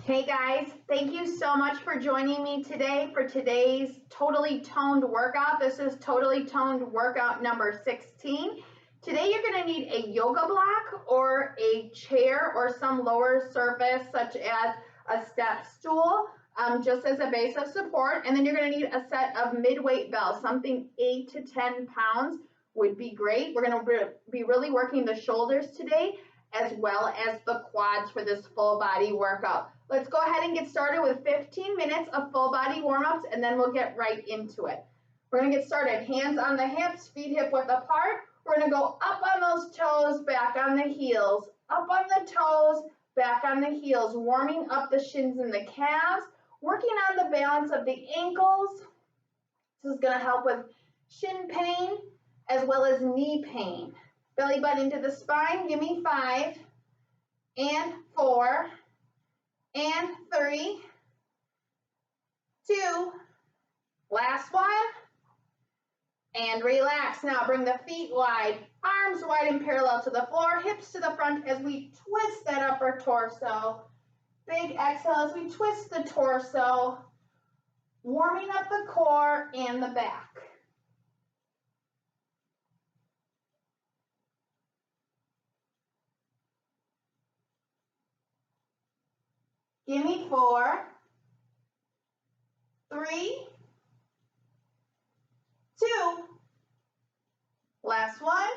Hey guys, thank you so much for joining me today for today's Totally Toned workout. This is Totally Toned workout number 16. Today you're going to need a yoga block or a chair or some lower surface such as a step stool just as a base of support. And then you're going to need a set of mid-weight bells, something 8 to 10 pounds would be great. We're going to be really working the shoulders today as well as the quads for this full body workout. Let's go ahead and get started with 15 minutes of full body warm-ups, and then we'll get right into it. We're going to get started. Hands on the hips, feet hip width apart. We're going to go up on those toes, back on the heels, up on the toes, back on the heels, warming up the shins and the calves, working on the balance of the ankles. This is going to help with shin pain as well as knee pain. Belly button into the spine. Give me 5 and 4 and 3, 2, last one, and relax. Now bring the feet wide, arms wide and parallel to the floor, hips to the front as we twist that upper torso. Big exhale as we twist the torso, warming up the core and the back. Give me 4, 3, 2, last one,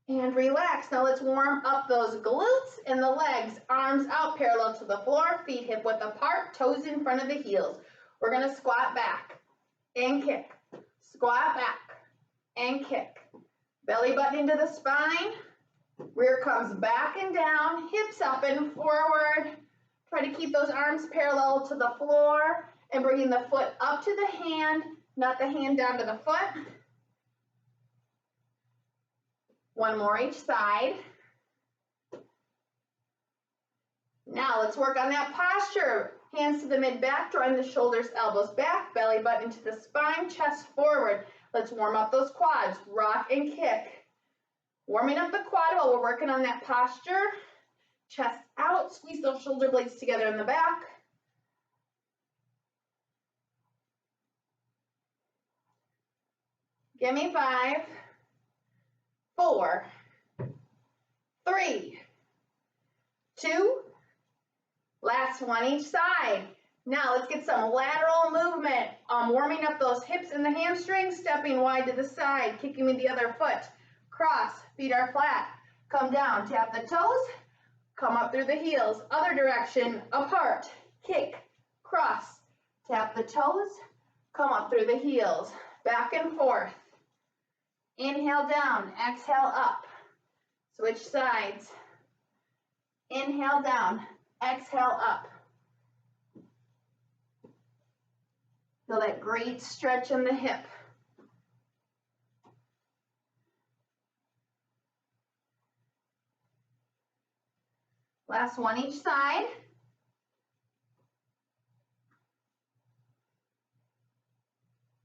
and relax. Now let's warm up those glutes and the legs, arms out parallel to the floor, feet hip width apart, toes in front of the heels. We're going to squat back and kick, squat back and kick. Belly button into the spine, rear comes back and down, hips up and forward. Try to keep those arms parallel to the floor and bringing the foot up to the hand, not the hand down to the foot. One more each side. Now let's work on that posture. Hands to the mid-back, drawing the shoulders, elbows back, belly button into the spine, chest forward. Let's warm up those quads, rock and kick. Warming up the quad while we're working on that posture. Chest out, squeeze those shoulder blades together in the back. Give me 5, 4, 3, 2, last one each side. Now let's get some lateral movement. Warming up those hips and the hamstrings, stepping wide to the side, kicking with the other foot. Cross, feet are flat. Come down, tap the toes. Come up through the heels, other direction, apart, kick, cross, tap the toes, come up through the heels, back and forth. Inhale down, exhale up, switch sides. Inhale down, exhale up. Feel that great stretch in the hip. Last one each side.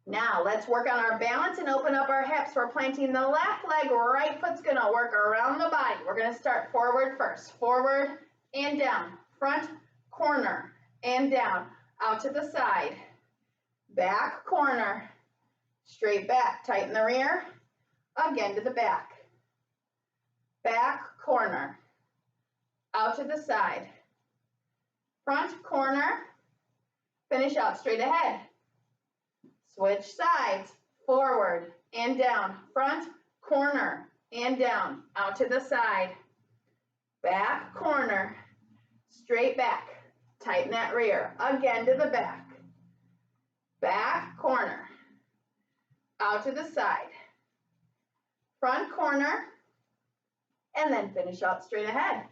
Now let's work on our balance and open up our hips. We're planting the left leg, right foot's gonna work around the body. We're gonna start forward first. Forward and down, front, corner, and down, out to the side. Back, corner, straight back, tighten the rear, again to the back. Back, corner. Out to the side, front, corner, finish out straight ahead. Switch sides, forward and down, front, corner, and down, out to the side. Back, corner, straight back, tighten that rear, again to the back. Back, corner, out to the side. Front, corner, and then finish out straight ahead.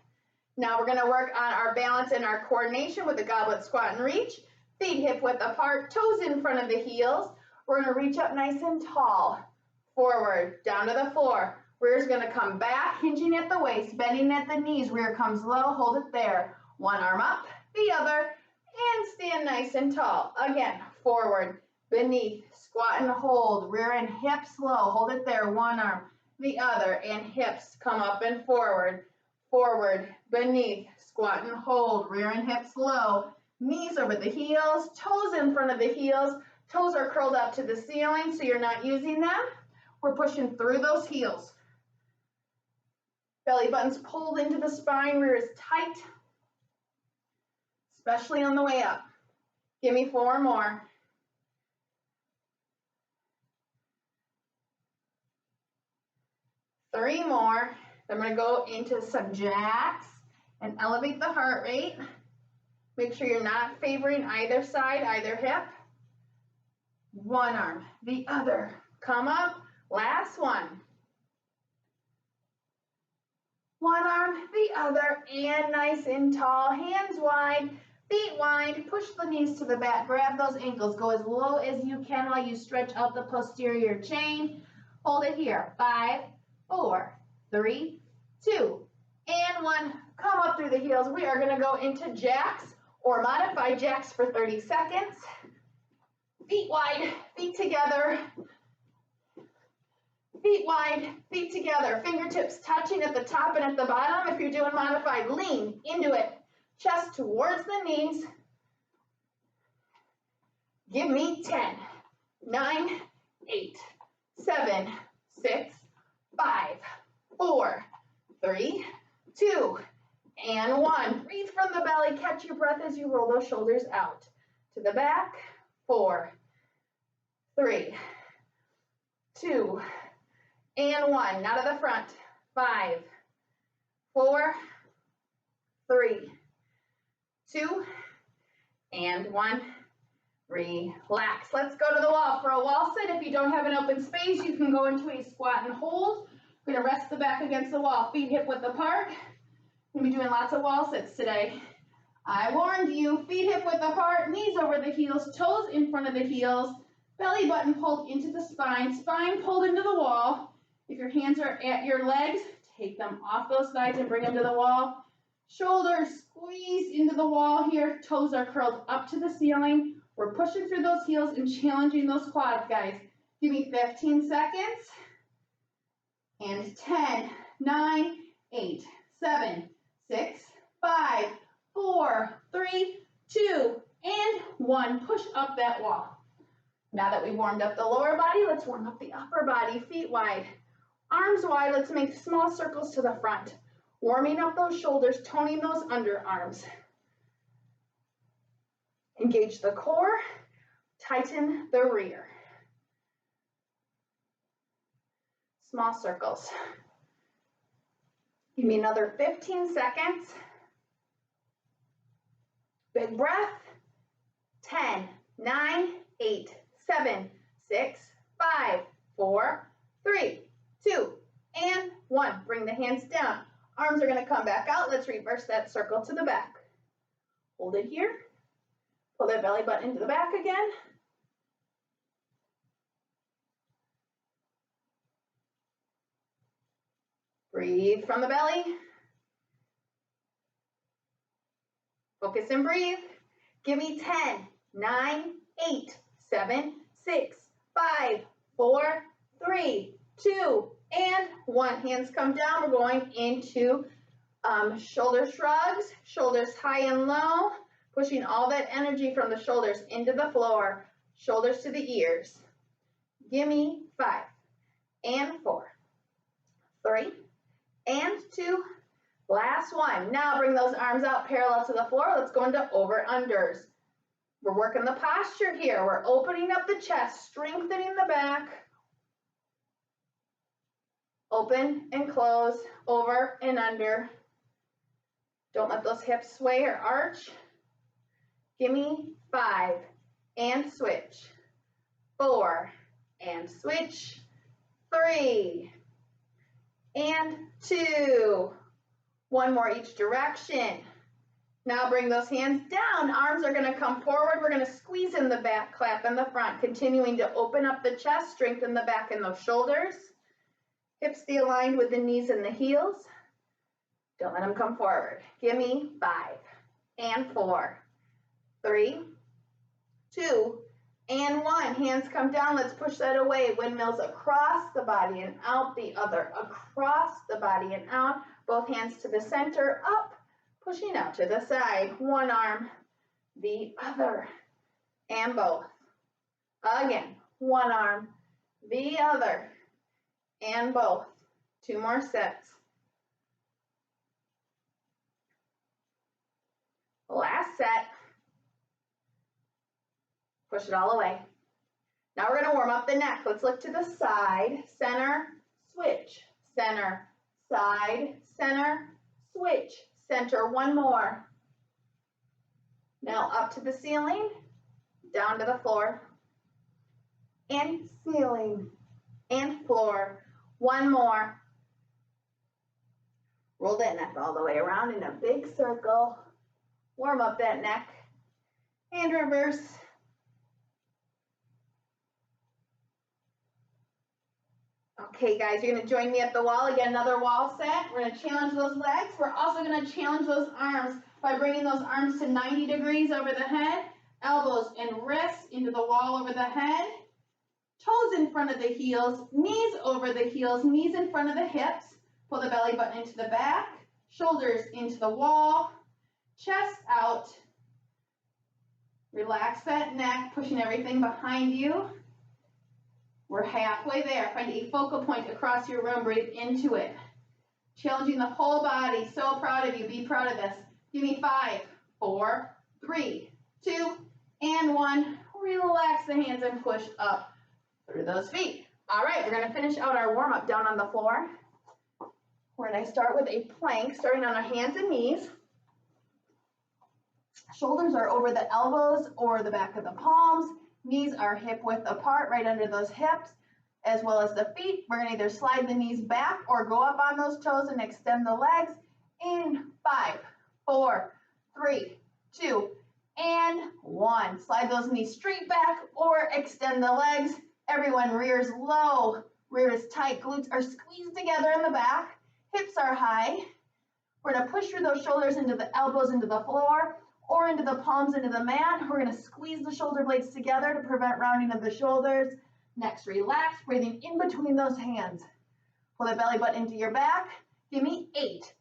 Now we're going to work on our balance and our coordination with the goblet squat and reach. Feet hip width apart, toes in front of the heels. We're going to reach up nice and tall. Forward, down to the floor. Rear is going to come back, hinging at the waist, bending at the knees. Rear comes low, hold it there. One arm up, the other, and stand nice and tall. Again, forward, beneath, squat and hold. Rear and hips low, hold it there. One arm, the other, and hips come up and forward. forward, beneath, squat and hold, rear and hips low, knees over the heels, toes in front of the heels, toes are curled up to the ceiling so you're not using them. We're pushing through those heels. Belly button's pulled into the spine, rear is tight, especially on the way up. Give me 4 more. 3 more. Then we're gonna go into some jacks and elevate the heart rate. Make sure you're not favoring either side, either hip. One arm, the other. Come up, last one. One arm, the other, and nice and tall, hands wide, feet wide, push the knees to the back, grab those ankles, go as low as you can while you stretch out the posterior chain. Hold it here, 5, 4, 3, 2, and 1. Come up through the heels. We are gonna go into jacks or modified jacks for 30 seconds. Feet wide, feet together. Feet wide, feet together, fingertips touching at the top and at the bottom. If you're doing modified, lean into it. Chest towards the knees. Give me 10, 9, 8, 7, 6, 5, 4, 3, 2, and 1. Breathe from the belly. Catch your breath as you roll those shoulders out. To the back. 4, 3, 2, and 1. Now to the front. 5, 4, 3, 2, and 1. Relax. Let's go to the wall. For a wall sit, if you don't have an open space, you can go into a squat and hold. We're going to rest the back against the wall. Feet hip width apart. We're going to be doing lots of wall sits today. I warned you. Feet hip width apart, knees over the heels, toes in front of the heels, belly button pulled into the spine, spine pulled into the wall. If your hands are at your legs, take them off those sides and bring them to the wall. Shoulders squeeze into the wall here. Toes are curled up to the ceiling. We're pushing through those heels and challenging those quads, guys. Give me 15 seconds. And 10, 9, 8, 7, 6, 5, 4, 3, 2, and 1. Push up that wall. Now that we warmed up the lower body, let's warm up the upper body. Feet wide, arms wide. Let's make small circles to the front. Warming up those shoulders, toning those underarms. Engage the core, tighten the rear. Small circles. Give me another 15 seconds. Big breath. 10, 9, 8, 7, 6, 5, 4, 3, 2, and 1. Bring the hands down. Arms are going to come back out. Let's reverse that circle to the back. Hold it here. Pull that belly button into the back again. Breathe from the belly. Focus and breathe. Give me 10, 9, 8, 7, 6, 5, 4, 3, 2, and 1. Hands come down. We're going into shoulder shrugs, shoulders high and low, pushing all that energy from the shoulders into the floor, shoulders to the ears. Give me 5, and 4, 3, and 2, last 1. Now bring those arms out parallel to the floor. Let's go into over-unders. We're working the posture here. We're opening up the chest, strengthening the back. Open and close, over and under. Don't let those hips sway or arch. Give me 5, and switch. 4, and switch. 3, and 2. 1 more each direction. Now bring those hands down. Arms are going to come forward. We're going to squeeze in the back, clap in the front, continuing to open up the chest, strengthen the back and those shoulders. Hips stay aligned with the knees and the heels. Don't let them come forward. Give me 5, and 4, 3, 2, and 1. Hands come down. Let's push that away. Windmills across the body and out the other. Across the body and out. Both hands to the center, up, pushing out to the side. One arm, the other, and both. Again, one arm, the other, and both. 2 more sets. Last set. Push it all away. Now we're going to warm up the neck. Let's look to the side, center, switch, center, side, center, switch, center. One more. Now up to the ceiling, down to the floor, and ceiling, and floor. One more. Roll that neck all the way around in a big circle. Warm up that neck. And reverse. Okay, guys, you're going to join me at the wall. Again, another wall set. We're going to challenge those legs. We're also going to challenge those arms by bringing those arms to 90 degrees over the head, elbows and wrists into the wall over the head, toes in front of the heels, knees over the heels, knees in front of the hips. Pull the belly button into the back, shoulders into the wall, chest out. Relax that neck, pushing everything behind you. We're halfway there. Find a focal point across your room. Breathe into it. Challenging the whole body. So proud of you. Be proud of this. Give me 5, 4, 3, 2, and 1. Relax the hands and push up through those feet. All right, we're going to finish out our warm-up down on the floor. We're going to start with a plank, starting on our hands and knees. Shoulders are over the elbows or the back of the palms. Knees are hip width apart, right under those hips, as well as the feet. We're going to either slide the knees back or go up on those toes and extend the legs in 5, 4, 3, 2, and 1. Slide those knees straight back or extend the legs. Everyone rears low, rear is tight, glutes are squeezed together in the back, hips are high. We're going to push through those shoulders into the elbows into the floor, or into the palms into the mat. We're going to squeeze the shoulder blades together to prevent rounding of the shoulders. Next, relax, breathing in between those hands. Pull the belly button into your back. Give me 8,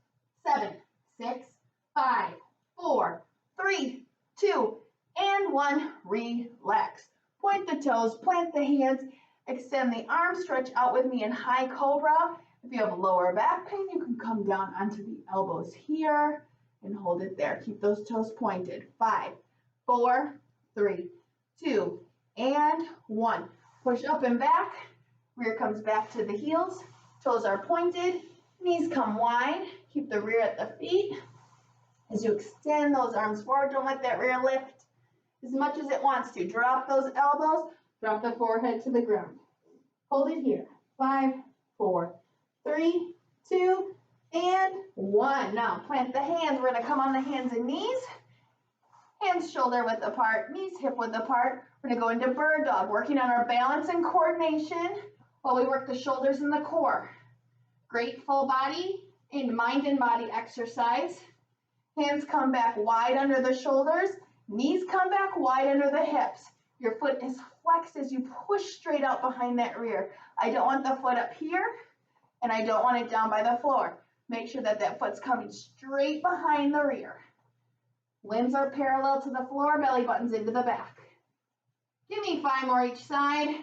7, 6, 5, 4, 3, 2, and 1. Relax. Point the toes, plant the hands, extend the arms, stretch out with me in high cobra. If you have lower back pain, you can come down onto the elbows here and hold it there. Keep those toes pointed. 5, 4, 3, 2, and 1. Push up and back. Rear comes back to the heels. Toes are pointed. Knees come wide. Keep the rear at the feet. As you extend those arms forward, don't let that rear lift as much as it wants to. Drop those elbows. Drop the forehead to the ground. Hold it here. 5, 4, 3, 2, and 1. Now plant the hands. We're going to come on the hands and knees. Hands shoulder width apart, knees hip width apart. We're going to go into bird dog, working on our balance and coordination while we work the shoulders and the core. Great full body and mind and body exercise. Hands come back wide under the shoulders. Knees come back wide under the hips. Your foot is flexed as you push straight out behind that rear. I don't want the foot up here, and I don't want it down by the floor. Make sure that that foot's coming straight behind the rear. Limbs are parallel to the floor, belly buttons into the back. Give me 5 more each side.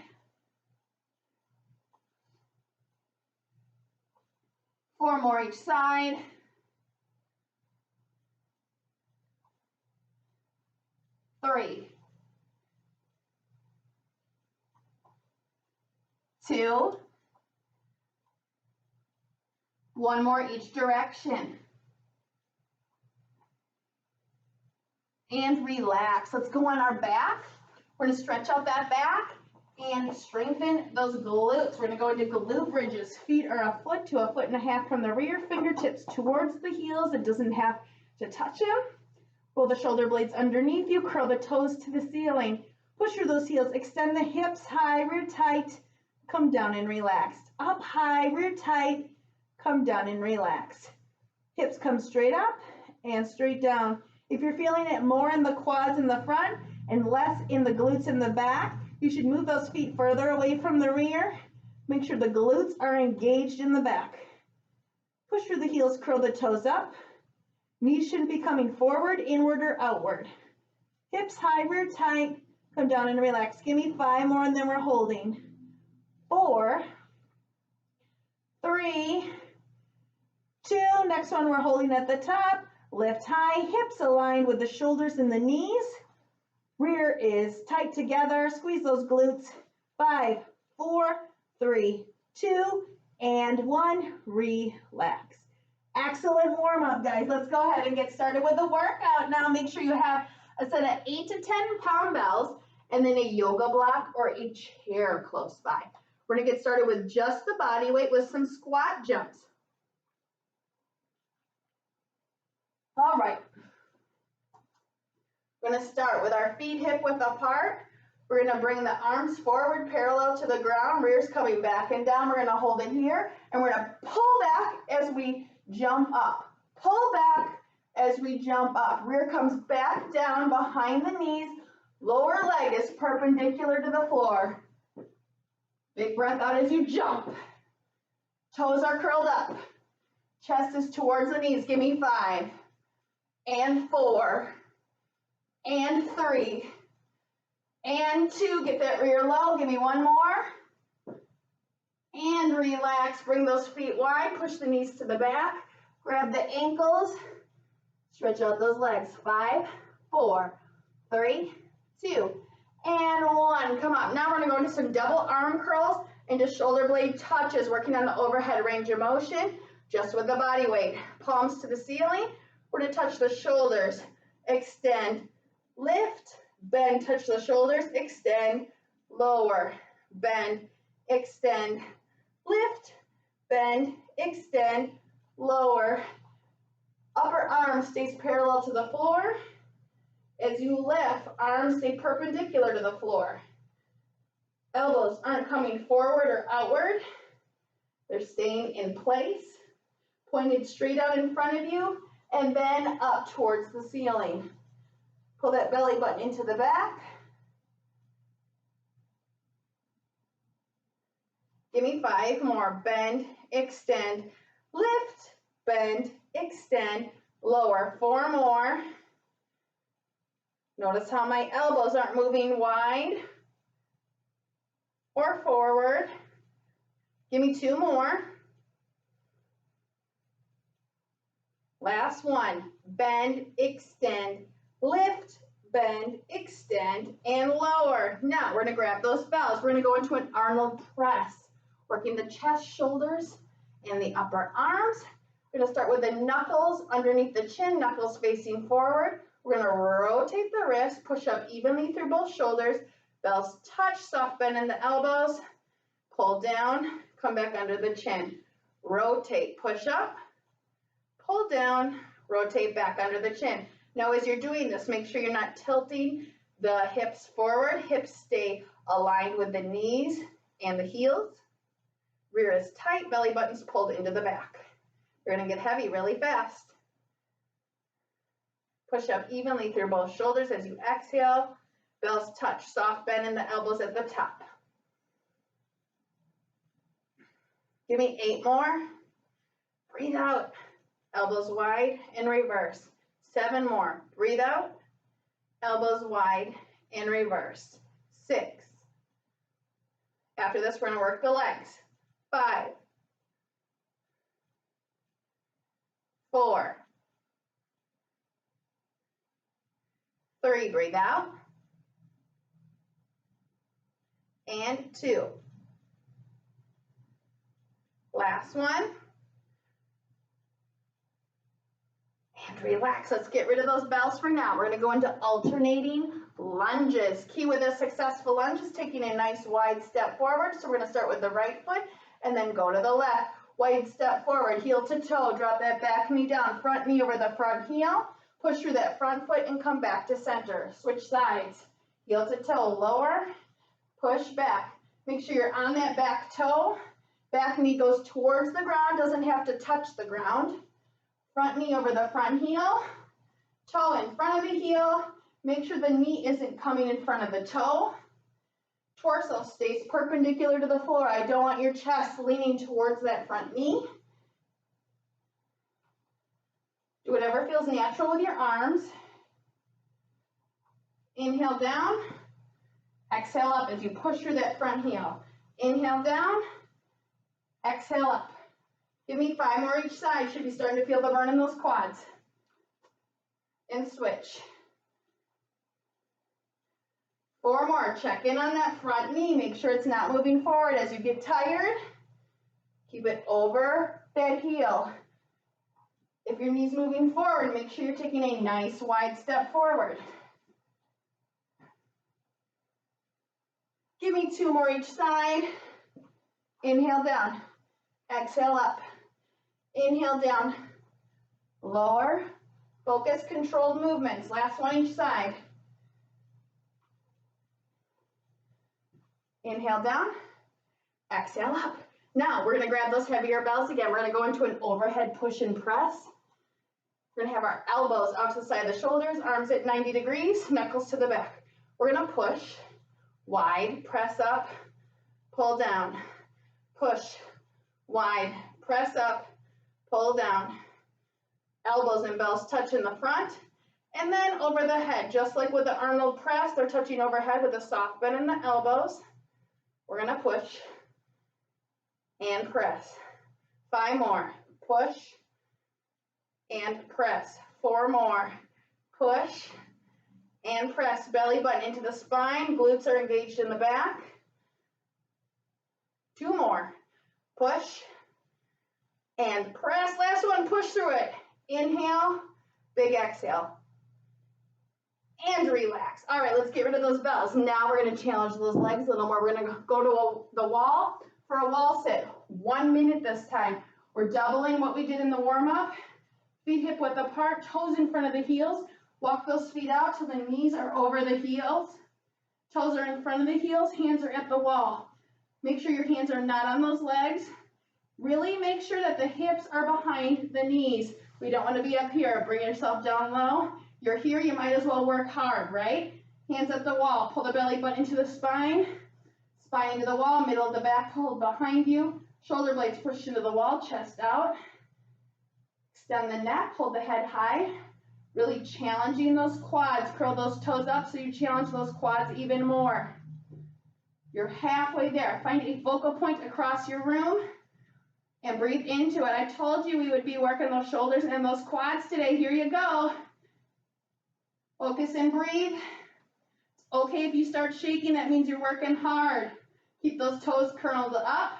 Four more each side. 3, 2, 1 more each direction. And relax. Let's go on our back. We're going to stretch out that back and strengthen those glutes. We're going to go into glute bridges. Feet are a foot to a foot and a half from the rear. Fingertips towards the heels. It doesn't have to touch them. Roll the shoulder blades underneath you. Curl the toes to the ceiling. Push through those heels. Extend the hips high, rear tight. Come down and relax. Up high, rear tight. Come down and relax. Hips come straight up and straight down. If you're feeling it more in the quads in the front and less in the glutes in the back, you should move those feet further away from the rear. Make sure the glutes are engaged in the back. Push through the heels, curl the toes up. Knees shouldn't be coming forward, inward, or outward. Hips high, rear tight. Come down and relax. Give me 5 more and then we're holding. 4, 3, 2. Next one we're holding at the top. Lift high, hips aligned with the shoulders and the knees. Rear is tight together. Squeeze those glutes. 5, 4, 3, 2, and 1. Relax. Excellent warm up, guys. Let's go ahead and get started with the workout. Now make sure you have a set of 8 to 10 pound bells and then a yoga block or a chair close by. We're going to get started with just the body weight with some squat jumps. All right. We're going to start with our feet hip width apart. We're going to bring the arms forward parallel to the ground. Rear's coming back and down. We're going to hold it here. And we're going to pull back as we jump up. Pull back as we jump up. Rear comes back down behind the knees. Lower leg is perpendicular to the floor. Big breath out as you jump. Toes are curled up. Chest is towards the knees. Give me 5 and 4 and 3 and 2. Get that rear low. Give me 1 more. And relax. Bring those feet wide. Push the knees to the back. Grab the ankles. Stretch out those legs. 5, 4, 3, 2, and 1. Come up. Now we're going to go into some double arm curls into shoulder blade touches, working on the overhead range of motion, just with the body weight. Palms to the ceiling. We're going to touch the shoulders. Extend, lift, bend, touch the shoulders, extend, lower, bend, extend, lift, bend, extend, lower. Upper arm stays parallel to the floor. As you lift, arms stay perpendicular to the floor. Elbows aren't coming forward or outward. They're staying in place, pointed straight out in front of you, and then up towards the ceiling. Pull that belly button into the back. Give me 5 more. Bend, extend, lift, bend, extend, lower. 4 more. Notice how my elbows aren't moving wide or forward. Give me 2 more. Last one. Bend, extend, lift, bend, extend, and lower. Now we're going to grab those bells. We're going to go into an Arnold press, working the chest, shoulders, and the upper arms. We're going to start with the knuckles underneath the chin, knuckles facing forward. We're going to rotate the wrist, push up evenly through both shoulders. Bells touch, soft bend in the elbows. Pull down, come back under the chin. Rotate, push up, pull down, rotate back under the chin. Now as you're doing this, make sure you're not tilting the hips forward. Hips stay aligned with the knees and the heels. Rear is tight, belly button's pulled into the back. You're going to get heavy really fast. Push up evenly through both shoulders as you exhale. Bells touch, soft bend in the elbows at the top. Give me 8 more. Breathe out. Elbows wide and reverse. 7 more. Breathe out. Elbows wide and reverse. 6. After this, we're going to work the legs. 5. 4. 3, breathe out. And 2. Last one. And relax. Let's get rid of those bells for now. We're going to go into alternating lunges. Key with a successful lunge is taking a nice wide step forward. So we're going to start with the right foot and then go to the left. Wide step forward, heel to toe. Drop that back knee down, front knee over the front heel. Push through that front foot and come back to center. Switch sides. Heel to toe, lower, push back. Make sure you're on that back toe. Back knee goes towards the ground, doesn't have to touch the ground. Front knee over the front heel. Toe in front of the heel. Make sure the knee isn't coming in front of the toe. Torso stays perpendicular to the floor. I don't want your chest leaning towards that front knee. Do whatever feels natural with your arms. Inhale down, exhale up as you push through that front heel. Inhale down, exhale up. Give me 5 more each side. Should be starting to feel the burn in those quads. And switch. 4 more. Check in on that front knee. Make sure it's not moving forward as you get tired. Keep it over that heel. If your knee's moving forward, make sure you're taking a nice wide step forward. Give me 2 more each side. Inhale down. Exhale up. Inhale down. Lower. Focus, controlled movements. Last one each side. Inhale down. Exhale up. Now we're going to grab those heavier bells again. We're going to go into an overhead push and press. We're going to have our elbows out to the side of the shoulders, arms at 90 degrees, knuckles to the back. We're going to push, wide, press up, pull down, push, wide, press up, pull down. Elbows and bells touch in the front, and then over the head, just like with the Arnold press, they're touching overhead with a soft bend in the elbows. We're going to push and press. 5 more. Push and press. 4 more. Push and press. Belly button into the spine. Glutes are engaged in the back. 2 more. Push and press. Last one. Push through it. Inhale. Big exhale. And relax. All right, let's get rid of those bells. Now we're going to challenge those legs a little more. We're going to go to the wall for a wall sit. 1 minute this time. We're doubling what we did in the warm-up. Feet hip width apart, toes in front of the heels. Walk those feet out till the knees are over the heels. Toes are in front of the heels, hands are at the wall. Make sure your hands are not on those legs. Really make sure that the hips are behind the knees. We don't want to be up here. Bring yourself down low. You're here, you might as well work hard, right? Hands at the wall. Pull the belly button into the spine. Spine into the wall, middle of the back pulled behind you. Shoulder blades pushed into the wall, chest out. Extend the neck, hold the head high. Really challenging those quads. Curl those toes up so you challenge those quads even more. You're halfway there. Find a focal point across your room and breathe into it. I told you we would be working those shoulders and those quads today. Here you go. Focus and breathe. It's okay if you start shaking. That means you're working hard. Keep those toes curled up.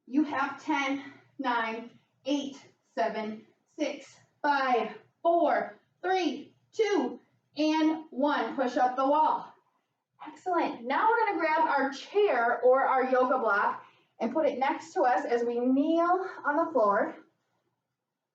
You have 10, 9, 8, 7, 6, 5, 4, 3, 2, and 1. Push up the wall. Excellent. Now we're going to grab our chair or our yoga block and put it next to us as we kneel on the floor.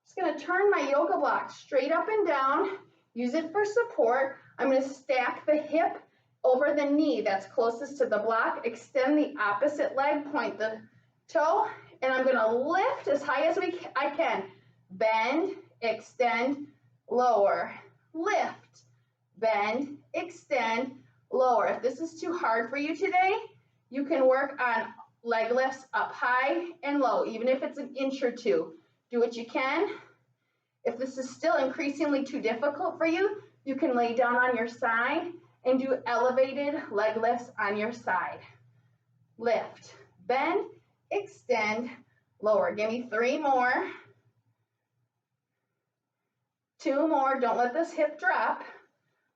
Just going to turn my yoga block straight up and down. Use it for support. I'm going to stack the hip over the knee that's closest to the block. Extend the opposite leg, point the toe, and I'm going to lift as high as I can. Bend, extend, lower. Lift, bend, extend, lower. If this is too hard for you today, you can work on leg lifts up high and low, even if it's an inch or two. Do what you can. If this is still increasingly too difficult for you, you can lay down on your side and do elevated leg lifts on your side. Lift, bend, extend, lower. Give me 3 more. 2 more. Don't let this hip drop.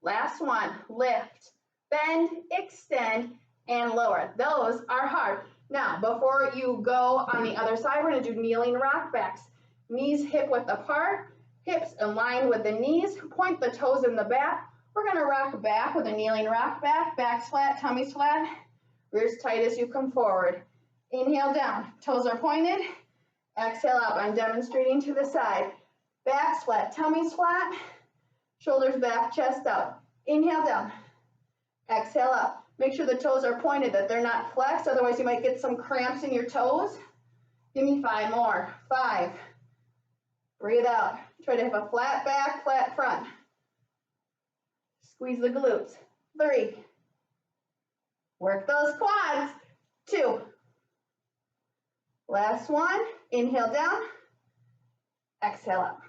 Last one. Lift, bend, extend, and lower. Those are hard. Now, before you go on the other side, we're going to do kneeling rock backs. Knees hip width apart, hips aligned with the knees. Point the toes in the back. We're going to rock back with a kneeling rock back. Back's flat, tummy's flat. Rear's tight as you come forward. Inhale down. Toes are pointed. Exhale up. I'm demonstrating to the side. Back's flat, tummy's flat. Shoulders back, chest out. Inhale down. Exhale up. Make sure the toes are pointed, that they're not flexed. Otherwise, you might get some cramps in your toes. Give me 5 more. 5. Breathe out. Try to have a flat back, flat front. Squeeze the glutes. 3. Work those quads. 2. Last one. Inhale down. Exhale up.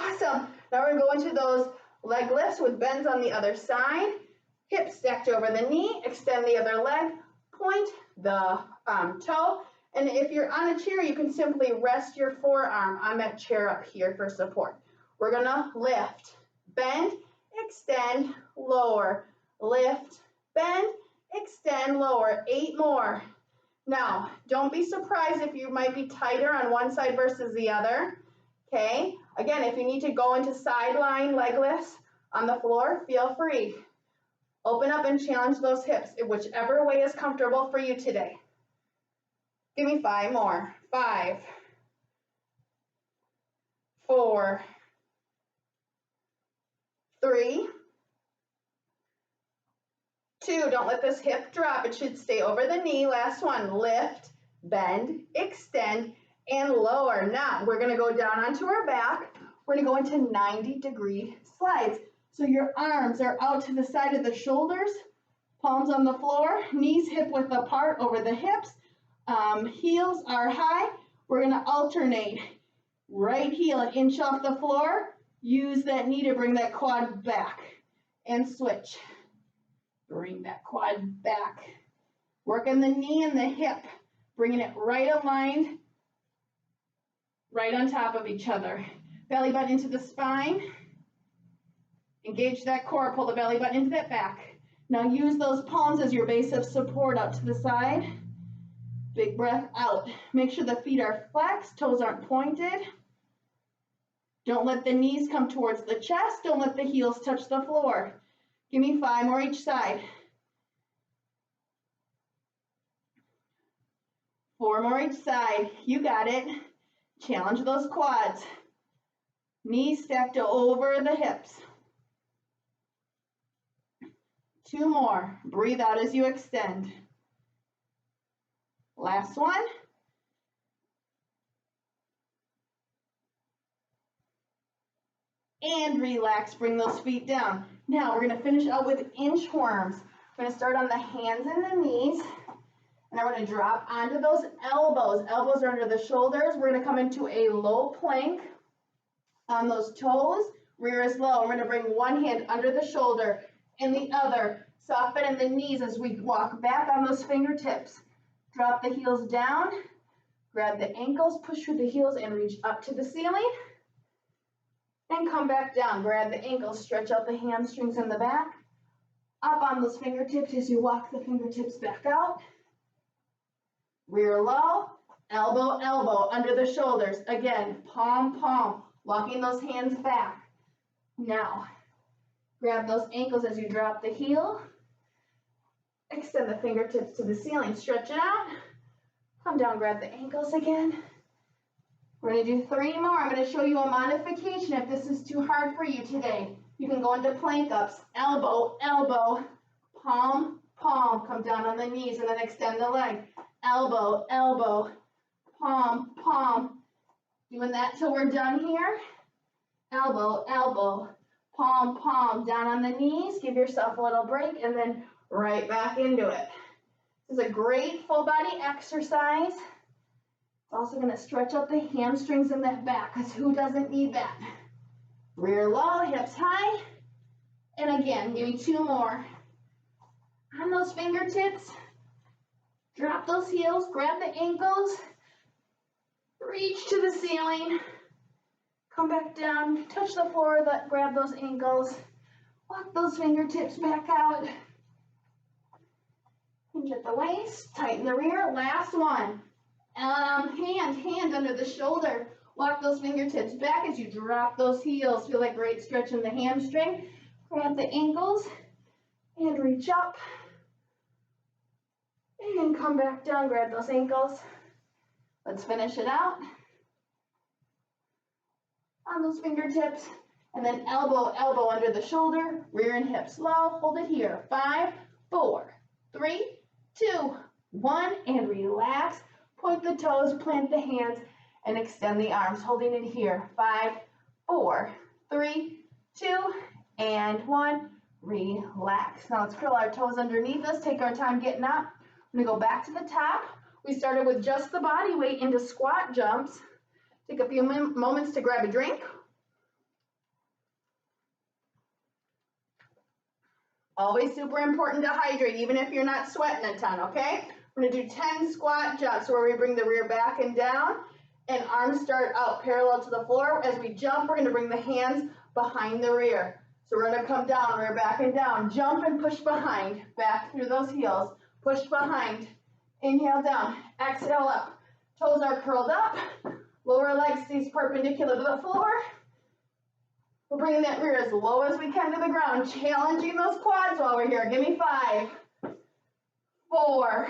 Awesome. Now we're going to those leg lifts with bends on the other side. Hips stacked over the knee. Extend the other leg. Point the toe. And if you're on a chair, you can simply rest your forearm on that chair up here for support. We're going to lift, bend, extend, lower, lift, bend, extend, lower. 8 more. Now, don't be surprised if you might be tighter on one side versus the other. Okay, again, if you need to go into sideline leg lifts on the floor, feel free. Open up and challenge those hips in whichever way is comfortable for you today. Give me 5 more. 5, 4, 3, 2. Don't let this hip drop. It should stay over the knee. Last one. Lift, bend, extend, and lower. Now we're going to go down onto our back. We're going to go into 90-degree slides. So your arms are out to the side of the shoulders, palms on the floor, knees hip width apart over the hips. Heels are high. We're going to alternate. Right heel an inch off the floor. Use that knee to bring that quad back and switch. Bring that quad back. Working the knee and the hip, bringing it right aligned, right on top of each other. Belly button into the spine. Engage that core, pull the belly button into that back. Now use those palms as your base of support out to the side. Big breath out. Make sure the feet are flexed, toes aren't pointed. Don't let the knees come towards the chest. Don't let the heels touch the floor. Give me 5 more each side. 4 more each side. You got it. Challenge those quads. Knees stacked over the hips. 2 more. Breathe out as you extend. Last one. And relax. Bring those feet down. Now we're going to finish out with inchworms. We're going to start on the hands and the knees. And I'm going to drop onto those elbows. Elbows are under the shoulders. We're going to come into a low plank on those toes. Rear is low. We're going to bring one hand under the shoulder and the other. Soft bend in the knees as we walk back on those fingertips. Drop the heels down. Grab the ankles, push through the heels, and reach up to the ceiling. And come back down. Grab the ankles, stretch out the hamstrings in the back. Up on those fingertips as you walk the fingertips back out. Rear low, elbow, elbow, under the shoulders. Again, palm, palm, walking those hands back. Now, grab those ankles as you drop the heel. Extend the fingertips to the ceiling, stretch it out. Come down, grab the ankles again. We're going to do 3 more. I'm going to show you a modification if this is too hard for you today. You can go into plank ups, elbow, elbow, palm, palm. Come down on the knees and then extend the leg. Elbow, elbow, palm, palm. Doing that till we're done here. Elbow, elbow, palm, palm. Down on the knees. Give yourself a little break and then right back into it. This is a great full body exercise. Also going to stretch out the hamstrings in that back, because who doesn't need that? Rear low, hips high. And again, give me 2 more. On those fingertips, drop those heels, grab the ankles, reach to the ceiling, come back down, touch the floor, grab those ankles, walk those fingertips back out. Hinge at the waist, tighten the rear. Last one. Hand under the shoulder. Walk those fingertips back as you drop those heels. Feel like great stretch in the hamstring. Grab the ankles and reach up. And come back down, grab those ankles. Let's finish it out. On those fingertips. And then elbow, elbow under the shoulder. Rear and hips low. Hold it here. 5, 4, 3, 2, 1. And relax. Point the toes, plant the hands, and extend the arms, holding it here. 5, 4, 3, 2, and 1. Relax. Now let's curl our toes underneath us. Take our time getting up. I'm going to go back to the top. We started with just the body weight into squat jumps. Take a few moments to grab a drink, Always super important to hydrate, even if you're not sweating a ton, okay? We're gonna do 10 squat jumps where we bring the rear back and down, and arms start out parallel to the floor. As we jump, we're gonna bring the hands behind the rear. So we're gonna come down, rear back and down, jump and push behind, back through those heels, push behind, inhale down, exhale up. Toes are curled up, lower leg stays perpendicular to the floor. We're bringing that rear as low as we can to the ground, challenging those quads while we're here. Give me 5, 4,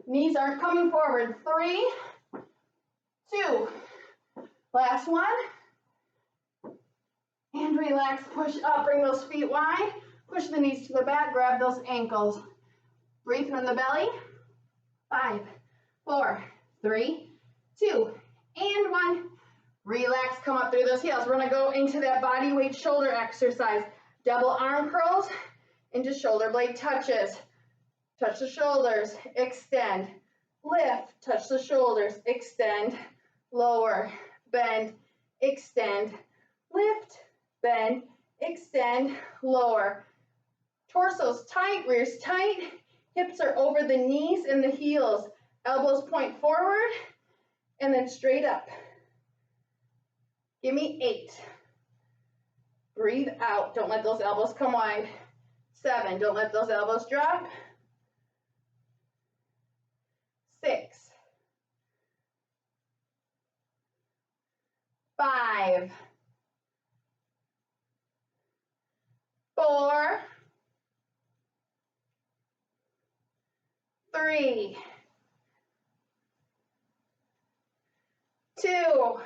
knees aren't coming forward, 3, 2, last one, and relax, push up, bring those feet wide, push the knees to the back, grab those ankles, breathe from the belly, 5, 4, 3, 2, and 1. Relax, come up through those heels. We're gonna go into that body weight shoulder exercise. Double arm curls into shoulder blade touches. Touch the shoulders, extend, lift, touch the shoulders, extend, lower, bend, extend, lift, bend, extend, lower. Torso's tight, rear's tight, hips are over the knees and the heels. Elbows point forward and then straight up. Give me 8. Breathe out. Don't let those elbows come wide. 7. Don't let those elbows drop. 6. 5. 4. 3. 2.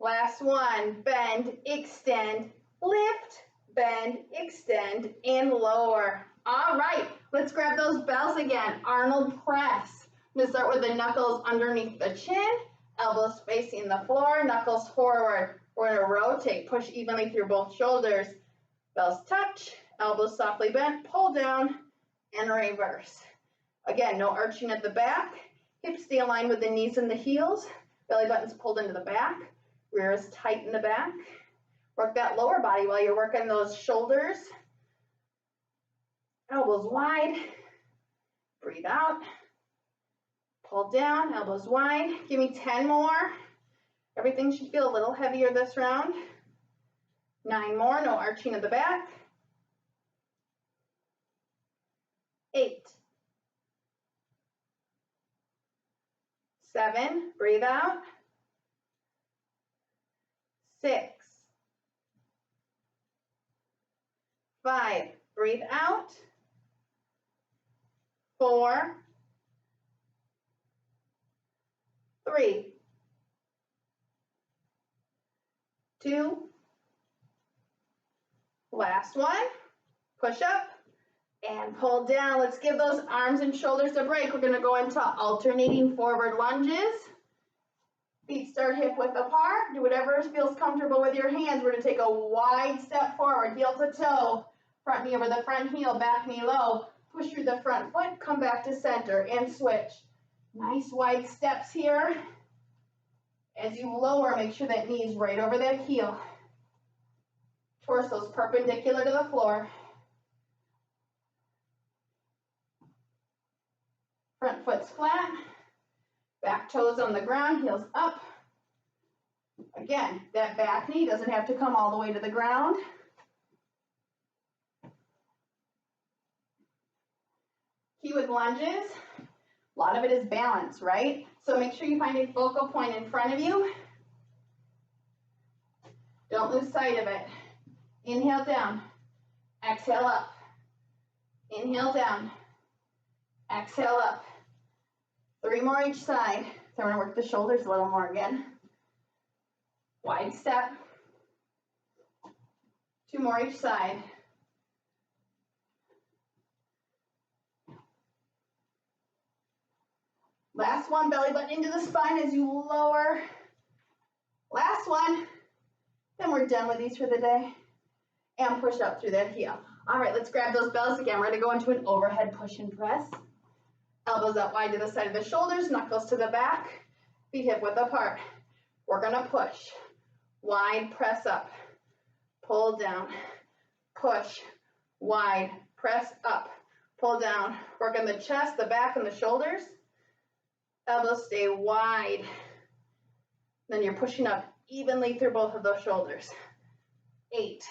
Last one, bend, extend, lift, bend, extend, and lower. All right, let's grab those bells again. Arnold press. I'm gonna start with the knuckles underneath the chin, elbows facing the floor, knuckles forward. We're gonna rotate, push evenly through both shoulders. Bells touch, elbows softly bent, pull down, and reverse. Again, no arching at the back. Hips stay aligned with the knees and the heels. Belly button's pulled into the back. Rear is tight in the back. Work that lower body while you're working those shoulders. Elbows wide. Breathe out. Pull down, elbows wide. Give me 10 more. Everything should feel a little heavier this round. 9 more, no arching at the back. 8. 7, breathe out. 6. 5, breathe out. 4. 3. 2. Last one. Push up and pull down. Let's give those arms and shoulders a break. We're going to go into alternating forward lunges. Feet start hip width apart. Do whatever feels comfortable with your hands. We're going to take a wide step forward, heel to toe. Front knee over the front heel, back knee low. Push through the front foot, come back to center and switch. Nice wide steps here. As you lower, make sure that knee is right over that heel. Torso's perpendicular to the floor. Front foot's flat. Back toes on the ground, heels up. Again, that back knee doesn't have to come all the way to the ground. Key with lunges, a lot of it is balance, right? So make sure you find a focal point in front of you. Don't lose sight of it. Inhale down, exhale up. Inhale down, exhale up. 3 more each side. So we're going to work the shoulders a little more again. Wide step. 2 more each side. Last one, belly button into the spine as you lower. Last one. Then we're done with these for the day. And push up through that heel. All right, let's grab those bells again. We're going to go into an overhead push and press. Elbows out wide to the side of the shoulders, knuckles to the back, feet hip width apart. We're going to push. Wide press up. Pull down. push, wide, press up, pull down, work on the chest, the back, and the shoulders. Elbows stay wide. Then you're pushing up evenly through both of those shoulders. 8.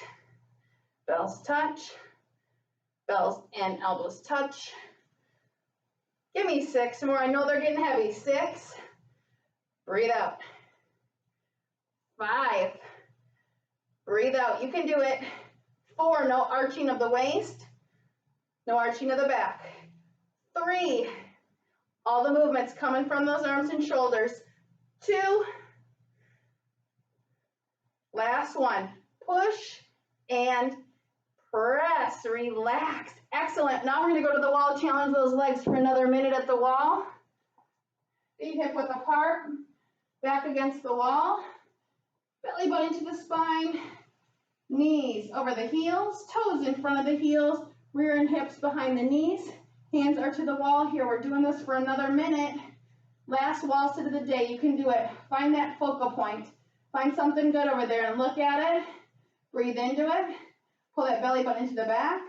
Bells touch. Bells and elbows touch. Give me 6 more. I know they're getting heavy. 6. Breathe out. 5. Breathe out. You can do it. 4. No arching of the waist. No arching of the back. 3. All the movements coming from those arms and shoulders. 2. Last one. Push and press. Relax. Excellent. Now we're going to go to the wall. Challenge those legs for another minute at the wall. Feet hip width apart. Back against the wall. Belly button to the spine. Knees over the heels. Toes in front of the heels. Rear and hips behind the knees. Hands are to the wall here. We're doing this for another minute. Last wall sit of the day. You can do it. Find that focal point. Find something good over there and look at it. Breathe into it. Pull that belly button into the back.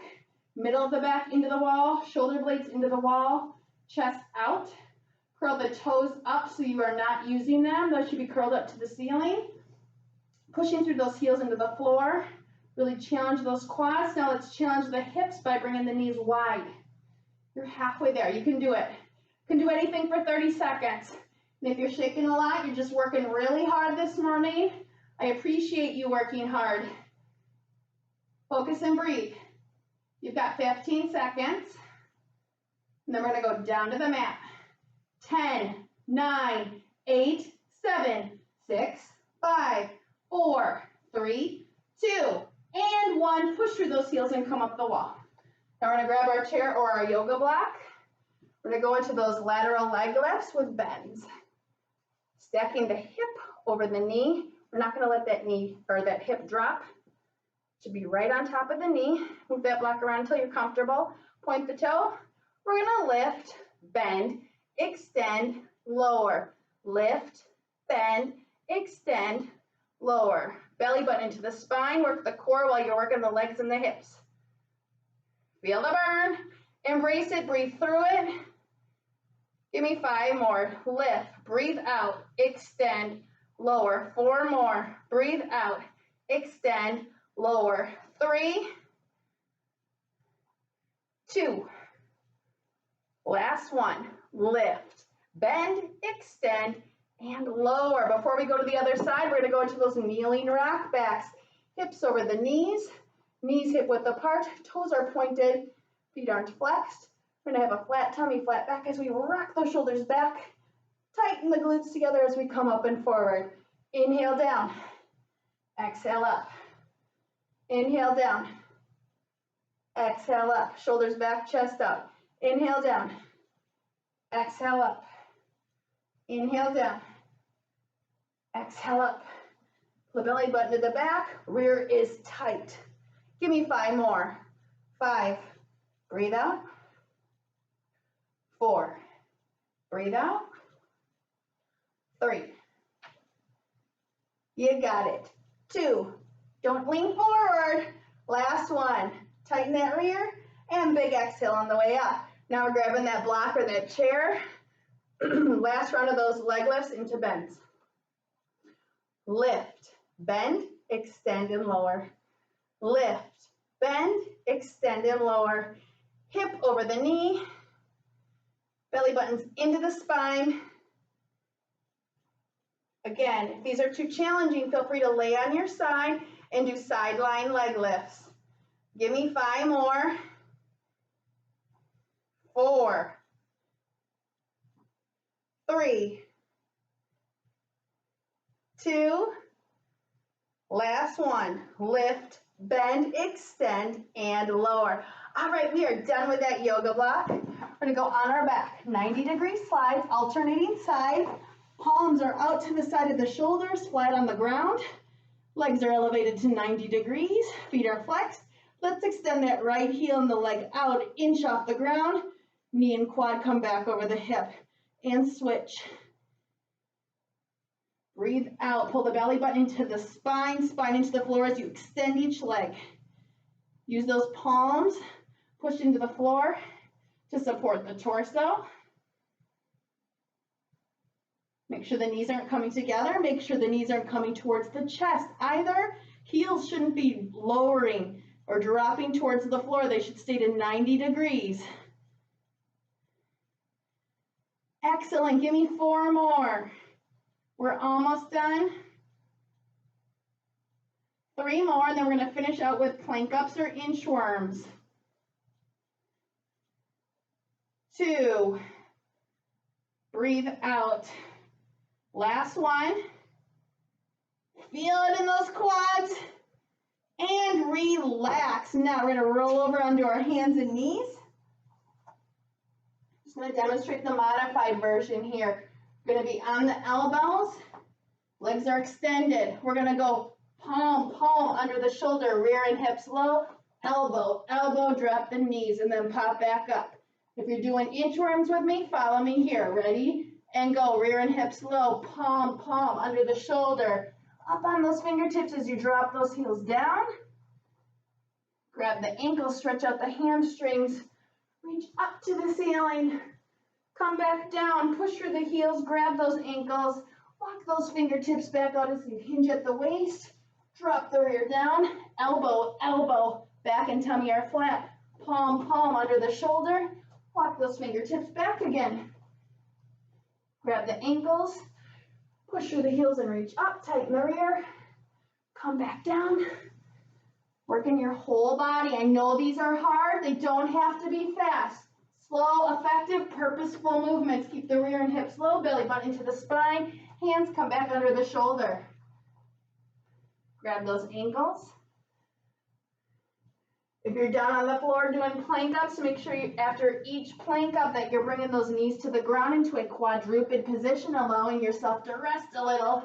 Middle of the back into the wall. Shoulder blades into the wall. Chest out. Curl the toes up so you are not using them. Those should be curled up to the ceiling. Pushing through those heels into the floor. Really challenge those quads. Now let's challenge the hips by bringing the knees wide. You're halfway there. You can do it. You can do anything for 30 seconds. And if you're shaking a lot, you're just working really hard this morning. I appreciate you working hard. Focus and breathe. You've got 15 seconds. And then we're going to go down to the mat. 10, 9, 8, 7, 6, 5, 4, 3, 2, and 1. Push through those heels and come up the wall. Now we're going to grab our chair or our yoga block. We're going to go into those lateral leg lifts with bends. Stacking the hip over the knee. We're not going to let that knee or that hip drop. It should be right on top of the knee. Move that block around until you're comfortable. Point the toe. We're going to lift, bend, extend, lower. Lift, bend, extend, lower. Belly button into the spine. Work the core while you're working the legs and the hips. Feel the burn. Embrace it. Breathe through it. Give me 5 more. Lift. Breathe out. Extend. Lower. 4 more. Breathe out. Extend. Lower. 3, 2. Last one. Lift. Bend. Extend. And lower. Before we go to the other side, we're going to go into those kneeling rock backs. Hips over the knees. Knees hip width apart, toes are pointed, feet aren't flexed. We're going to have a flat tummy, flat back as we rock those shoulders back. Tighten the glutes together as we come up and forward. Inhale down, exhale up. Inhale down, exhale up. Shoulders back, chest up. Inhale down, exhale up. Inhale down, exhale up. The belly button to the back, rear is tight. Give me 5 more. 5, breathe out. 4, breathe out. 3, you got it. 2, don't lean forward. Last one, tighten that rear and big exhale on the way up. Now we're grabbing that block or that chair. Last round of those leg lifts into bends. Lift, bend, extend and lower. Lift, bend, extend and lower. Hip over the knee. Belly buttons into the spine. Again, if these are too challenging, feel free to lay on your side and do sideline leg lifts. Give me 5 more. 4, 3, 2, last one. Lift, bend, extend, and lower. All right, we are done with that yoga block. We're gonna go on our back. 90-degree slides, alternating sides. Palms are out to the side of the shoulders, flat on the ground. Legs are elevated to 90 degrees. Feet are flexed. Let's extend that right heel and the leg out, inch off the ground. Knee and quad come back over the hip and switch. Breathe out. Pull the belly button into the spine, spine into the floor as you extend each leg. Use those palms, push into the floor to support the torso. Make sure the knees aren't coming together. Make sure the knees aren't coming towards the chest either. Heels shouldn't be lowering or dropping towards the floor. They should stay to 90 degrees. Excellent. Give me 4 more. We're almost done. 3 more, and then we're going to finish out with plank ups or inchworms. 2. Breathe out. Last one. Feel it in those quads. And relax. Now we're going to roll over onto our hands and knees. Just going to demonstrate the modified version here. We're going to be on the elbows. Legs are extended. We're going to go palm, palm under the shoulder, rear and hips low, elbow, elbow, drop the knees, and then pop back up. If you're doing inchworms with me, follow me here. Ready? And go, rear and hips low, palm, palm under the shoulder, up on those fingertips as you drop those heels down. Grab the ankles, stretch out the hamstrings, reach up to the ceiling, come back down, push through the heels, grab those ankles, walk those fingertips back out as you hinge at the waist, drop the rear down, elbow, elbow, back and tummy are flat, palm, palm under the shoulder, walk those fingertips back again. Grab the ankles, push through the heels and reach up, tighten the rear, come back down, working your whole body. I know these are hard, they don't have to be fast. Slow, effective, purposeful movements. Keep the rear and hips low, belly button into the spine, hands come back under the shoulder. Grab those ankles. If you're down on the floor doing plank ups, make sure you, after each plank up that you're bringing those knees to the ground into a quadruped position, allowing yourself to rest a little.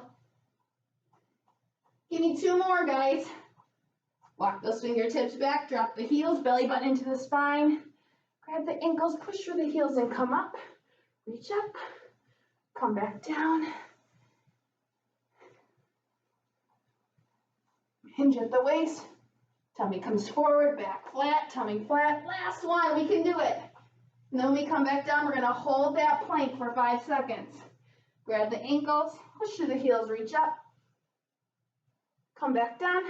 Give me 2 more, guys. Walk those fingertips back, drop the heels, belly button into the spine. Grab the ankles, push through the heels and come up. Reach up, come back down. Hinge at the waist. Tummy comes forward, back flat, tummy flat. Last one, we can do it. And then when we come back down, we're gonna hold that plank for 5 seconds. Grab the ankles, push through the heels, reach up. Come back down,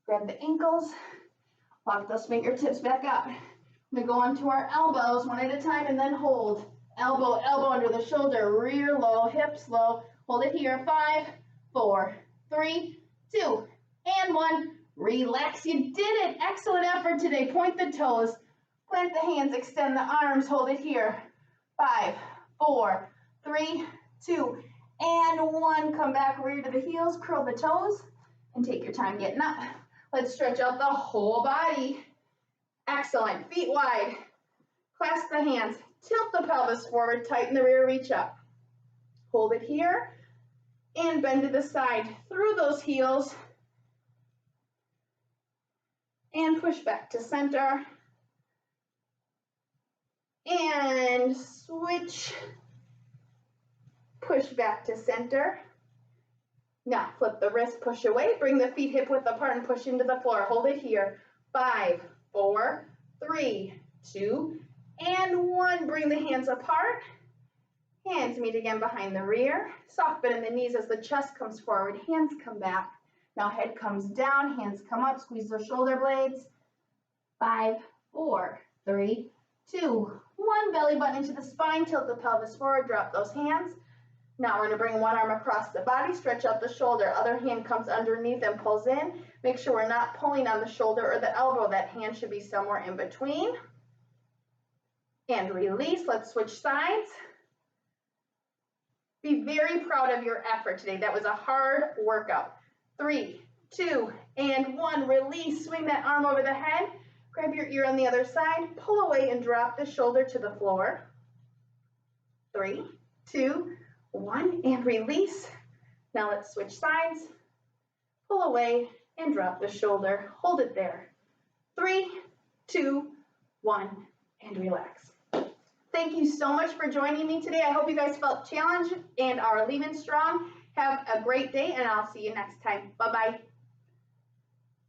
grab the ankles, walk those fingertips back up. We're gonna go onto our elbows one at a time and then hold. Elbow, elbow under the shoulder, rear low, hips low. Hold it here, 5, 4, 3, 2, and 1. Relax, you did it. Excellent effort today. Point the toes, plant the hands, extend the arms, hold it here. 5, 4, 3, 2, and 1. Come back, rear to the heels, curl the toes, and take your time getting up. Let's stretch out the whole body. Excellent. Feet wide. Clasp the hands, tilt the pelvis forward, tighten the rear, reach up. Hold it here, and bend to the side through those heels. And push back to center. And switch. Push back to center. Now flip the wrist, push away. Bring the feet hip width apart and push into the floor. Hold it here. 5, 4, 3, 2, and 1. Bring the hands apart. Hands meet again behind the rear. Soft bend in the knees as the chest comes forward. Hands come back. Now head comes down, hands come up, squeeze those shoulder blades. 5, 4, 3, 2, 1. Belly button into the spine, tilt the pelvis forward, drop those hands. Now we're gonna bring one arm across the body, stretch out the shoulder. Other hand comes underneath and pulls in. Make sure we're not pulling on the shoulder or the elbow. That hand should be somewhere in between. And release, let's switch sides. Be very proud of your effort today. That was a hard workout. 3, 2, and 1. Release. Swing that arm over the head. Grab your ear on the other side. Pull away and drop the shoulder to the floor. 3, 2, 1, and release. Now let's switch sides. Pull away and drop the shoulder. Hold it there. 3, 2, 1, and relax. Thank you so much for joining me today. I hope you guys felt challenged and are leaving strong. Have a great day, and I'll see you next time. Bye-bye.